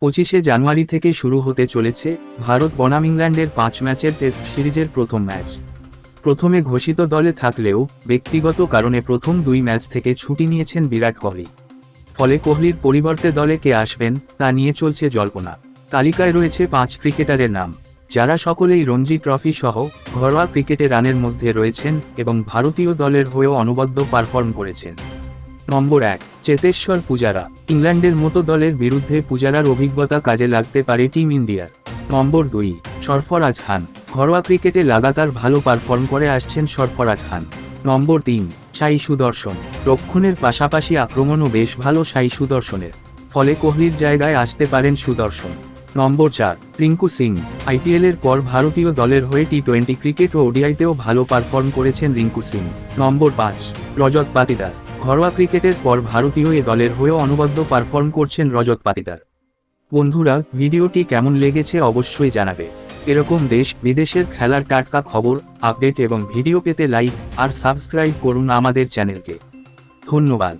25 জানুয়ারি থেকে শুরু হতে চলেছে ভারত বনাম ইংল্যান্ডের 5 ম্যাচের টেস্ট সিরিজের প্রথম ম্যাচ। প্রথমে ঘোষিত দলে থাকলেও ব্যক্তিগত কারণে প্রথম 2 ম্যাচ থেকে ছুটি নিয়েছেন বিরাট কোহলি। ফলে কোহলির পরিবর্তে দলে কে আসবেন তা নিয়ে চলছে জল্পনা। তালিকায় রয়েছে 5 ক্রিকেটারের নাম, যারা সকলেই রঞ্জি ট্রফি সহ ঘরোয়া ক্রিকেটে রানের মধ্যে রয়েছেন এবং ভারতীয় দলের হয়েও অনবদ্য পারফর্ম করেছেন। নম্বর 1, চেতেশ্বর পূজারা। ইংল্যান্ডের মতো দলের বিরুদ্ধে পূজারার অভিজ্ঞতা কাজে লাগতে পারে টিম ইন্ডিয়ার। নম্বর 2, সরফরাজ খান। ঘরোয়া ক্রিকেটে লাগাতার ভালো পারফর্ম করে আসছেন সরফরাজ খান। নম্বর 3, সাই সুদর্শন। রক্ষণের পাশাপাশি আক্রমণও বেশ ভালো সাই সুদর্শনের, ফলে কোহলির জায়গায় আসতে পারেন সুদর্শন। নম্বর 4, রিঙ্কু সিং। আইপিএলের পর ভারতীয় দলের হয়ে টি20 ক্রিকেট ও ওডিআইতেও ভালো পারফর্ম করেছেন রিঙ্কু সিং। নম্বর 5, রজত পাতিদার। ঘরোয়া ক্রিকেটের পর ভারতীয় এ দলের হয়েও অনবদ্য পারফর্ম করছেন রজত পাতিদার। বন্ধুরা, ভিডিওটি কেমন লেগেছে অবশ্যই জানাবে। এরকম দেশ বিদেশের খেলার টাটকা খবর, আপডেট এবং ভিডিও পেতে লাইক আর সাবস্ক্রাইব করুন আমাদের চ্যানেলকে। ধন্যবাদ।